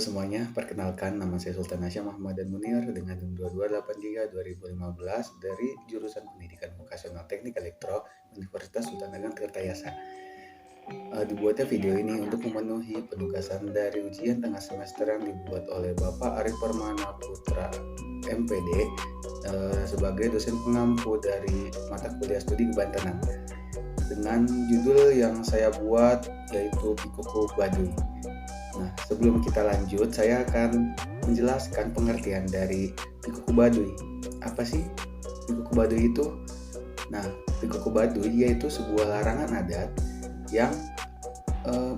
semuanya, perkenalkan nama saya Sultan Hasyam Ahmad dan Munir dengan NIM 2283 2015 dari jurusan Pendidikan Vokasional Teknik Elektro Universitas Sultan Ageng Tirtayasa. Dibuatnya video ini untuk memenuhi penugasan dari ujian tengah semester yang dibuat oleh Bapak Arif Permana Putra MPD sebagai dosen pengampu dari mata kuliah studi Kebantenan dengan judul yang saya buat yaitu Pikuk Baduy. Nah, sebelum kita lanjut, saya akan menjelaskan pengertian dari Pikuk Baduy. Apa sih Pikuk Baduy itu? Nah, Pikuk Baduy yaitu sebuah larangan adat yang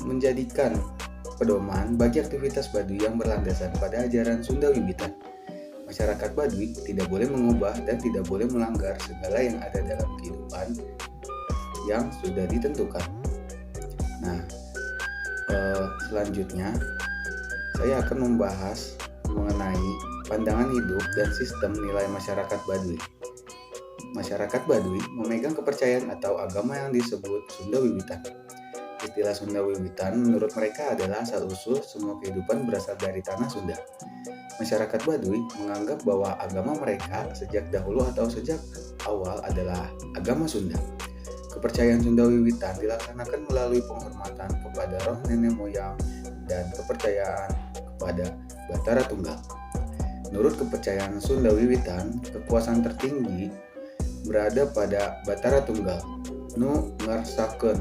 menjadikan pedoman bagi aktivitas Baduy yang berlandasan pada ajaran Sunda Wiwitan. Masyarakat Baduy tidak boleh mengubah dan tidak boleh melanggar segala yang ada dalam kehidupan yang sudah ditentukan. Nah, selanjutnya saya akan membahas mengenai pandangan hidup dan sistem nilai masyarakat Baduy. Masyarakat Baduy memegang kepercayaan atau agama yang disebut Sunda Wiwitan. Istilah Sunda Wiwitan menurut mereka adalah asal-usul semua kehidupan berasal dari tanah Sunda. Masyarakat Baduy menganggap bahwa agama mereka sejak dahulu atau sejak awal adalah agama Sunda. Kepercayaan Sunda Wiwitan dilaksanakan melalui penghormatan kepada roh nenek moyang dan kepercayaan kepada Batara Tunggal. Menurut kepercayaan Sunda Wiwitan, kekuasaan tertinggi berada pada Batara Tunggal. Nu ngarsakeun.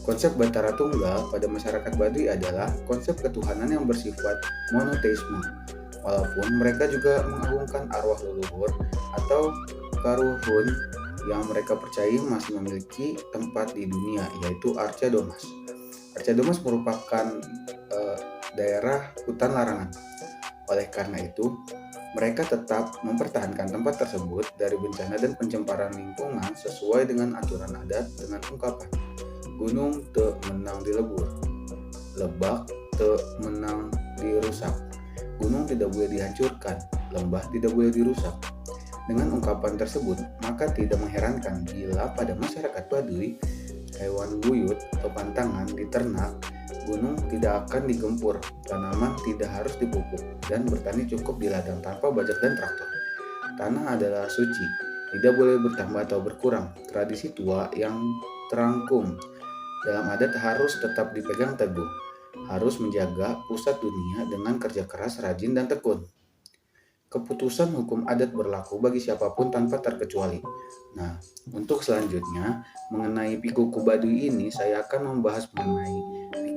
Konsep Batara Tunggal pada masyarakat Baduy adalah konsep ketuhanan yang bersifat monoteisme. Walaupun mereka juga mengagungkan arwah leluhur atau karuhun yang mereka percayai masih memiliki tempat di dunia, yaitu Arca Domas. Arca Domas merupakan daerah hutan larangan. Oleh karena itu, mereka tetap mempertahankan tempat tersebut dari bencana dan pencemaran lingkungan sesuai dengan aturan adat dengan ungkapan gunung teu menang dilebur, lebak teu menang dirusak, gunung tidak boleh dihancurkan, lembah tidak boleh dirusak. Dengan ungkapan tersebut, maka tidak mengherankan bila pada masyarakat Baduy, hewan buyut atau pantangan diternak, gunung tidak akan digempur, tanaman tidak harus dipupuk, dan bertani cukup di ladang tanpa bajak dan traktor. Tanah adalah suci, tidak boleh bertambah atau berkurang. Tradisi tua yang terangkum dalam adat harus tetap dipegang teguh, harus menjaga pusat dunia dengan kerja keras, rajin, dan tekun. Keputusan hukum adat berlaku bagi siapapun tanpa terkecuali. Nah, untuk selanjutnya mengenai Pikuk Baduy ini saya akan membahas mengenai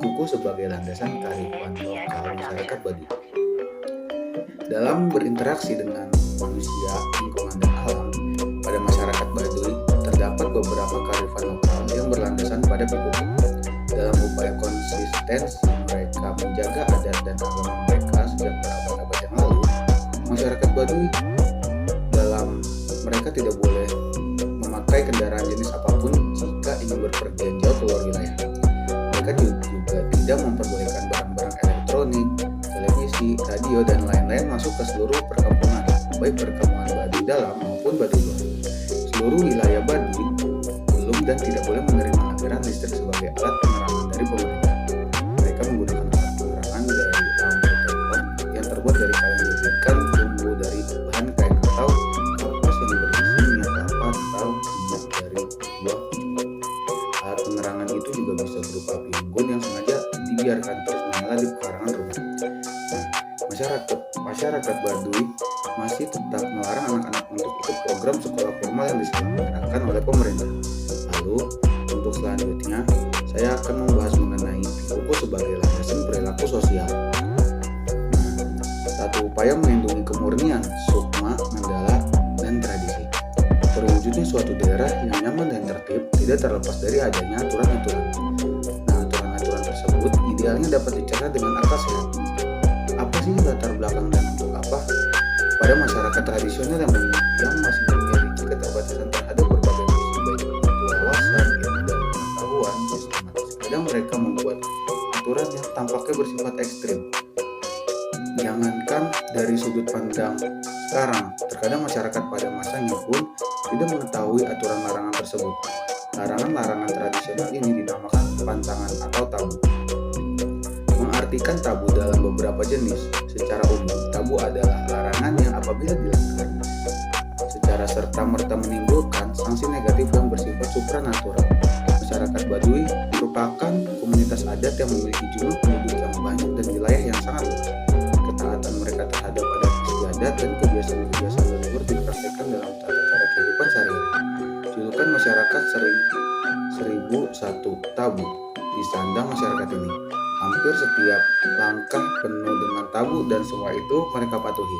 Pikuk sebagai landasan kearifan lokal masyarakat Baduy. Dalam berinteraksi dengan manusia, lingkungan, dan alam, pada masyarakat Baduy terdapat beberapa kearifan lokal yang berlandasan pada Pikuk. Dalam upaya konsistensi mereka menjaga adat dan agama mereka sejak berabad-abad yang lalu, masyarakat Baduy mereka tidak boleh memakai kendaraan jenis apapun jika ingin berpergian jauh keluar wilayah. Mereka juga tidak memperbolehkan barang-barang elektronik, televisi, radio, dan lain-lain masuk ke seluruh perkampungan, baik perkampungan Baduy dalam maupun Baduy luar. Seluruh wilayah Baduy belum dan tidak boleh menerima aliran listrik sebagai alat penerangan dari pemerintah. Mereka menggunakan alat penerangan dari lampu teplok yang terbuat dari kayu ikan, bumbu dari bahan kain atau kapas yang berisi minyak kelapa atau minyak dari buah kucing. Alat penerangan itu juga bisa berupa api unggun yang sengaja dibiarkan terus menyala di pekarangan rumah. Nah, masyarakat Baduy masih tetap melarang anak-anak untuk ikut program sekolah formal yang diselenggarakan oleh pemerintah. Lalu, untuk selanjutnya, saya akan membahas mengenai Pikuk sebagai landasan perilaku sosial. Satu upaya melindungi kemurnian, sukma, mandala, dan tradisi. Terwujudnya suatu daerah yang nyaman dan tertib tidak terlepas dari adanya aturan-aturan. Nah, aturan-aturan tersebut idealnya dapat dicatat dengan akal sehat. Apa sih latar belakang dan untuk apa? Pada masyarakat tradisional yang masih memiliki keterbatasan terhadap berbagai misi baik itu wawasan, ilmu, dan pengetahuan sistematis, kadang mereka membuat aturan yang tampaknya bersifat ekstrim. Jangankan dari sudut pandang sekarang, terkadang masyarakat pada masanya pun tidak mengetahui aturan larangan tersebut. Larangan-larangan tradisional ini dinamakan pantangan atau tabu. mengartikan tabu dalam beberapa jenis. Secara umum, tabu adalah larangan yang apabila dilanggar secara serta-merta menimbulkan sanksi negatif yang bersifat supranatural. Masyarakat Baduy merupakan komunitas adat yang memiliki jumlah penduduk yang banyak dan wilayah yang sangat luas. Ketaatan mereka terhadap adat istiadat dan kebiasaan-kebiasaan leluhur dipraktikkan dalam tata cara kehidupan sehari-hari. Julukan masyarakat 1001 tabu disandang masyarakat ini. Hampir setiap langkah penuh dengan tabu dan semua itu mereka patuhi.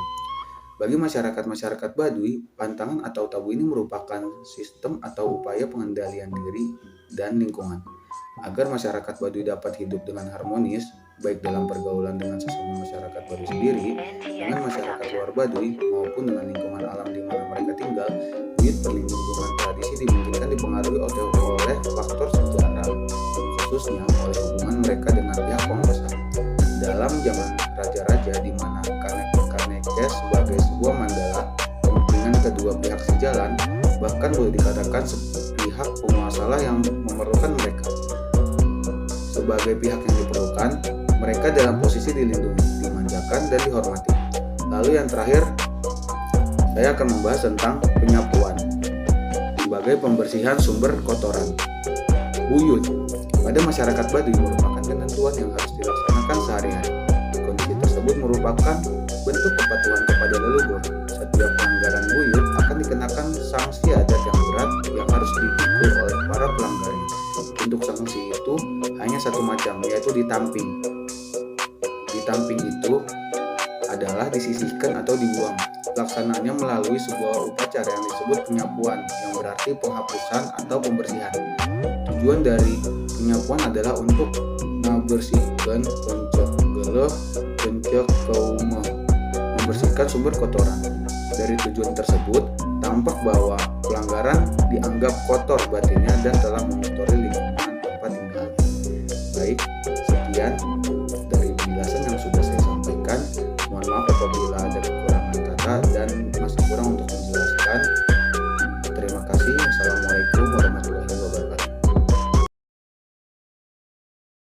Bagi masyarakat Baduy, pantangan atau tabu ini merupakan sistem atau upaya pengendalian diri dan lingkungan agar masyarakat Baduy dapat hidup dengan harmonis, baik dalam pergaulan dengan sesama masyarakat Baduy sendiri, dengan masyarakat luar Baduy, maupun dengan lingkungan alam di mana mereka tinggal. Unit perlindungan tradisi dimungkinkan dipengaruhi oleh faktor sejarah, khususnya oleh hubungan mereka dengan pihak penguasa. Dalam zaman raja-raja di mana Kanekes sebagai sebuah mandala, kepentingan kedua pihak sejalan, bahkan boleh dikatakan pihak penguasa lah yang memerlukan mereka. Sebagai pihak yang diperlukan, mereka dalam posisi dilindungi, dimanjakan, dan dihormati. Lalu yang terakhir, saya akan membahas tentang penyapuan sebagai pembersihan sumber kotoran. Buyut pada masyarakat Baduy merupakan ketentuan yang harus dilaksanakan sehari-hari. Kondisi tersebut merupakan bentuk kepatuhan kepada leluhur. Setiap pelanggaran buyut akan dikenakan sanksi adat yang berat yang harus dipikul oleh para pelanggarnya. Untuk sanksi itu hanya satu macam, yaitu ditamping. Ditamping itu adalah disisihkan atau dibuang. Pelaksanaannya melalui sebuah upacara yang disebut penyapuan, yang berarti penghapusan atau pembersihan. Tujuan dari penyapuan adalah untuk membersihkan pencek kaumeh, membersihkan sumber kotoran. Dari tujuan tersebut, tampak bahwa pelanggaran dianggap kotor batinnya dan telah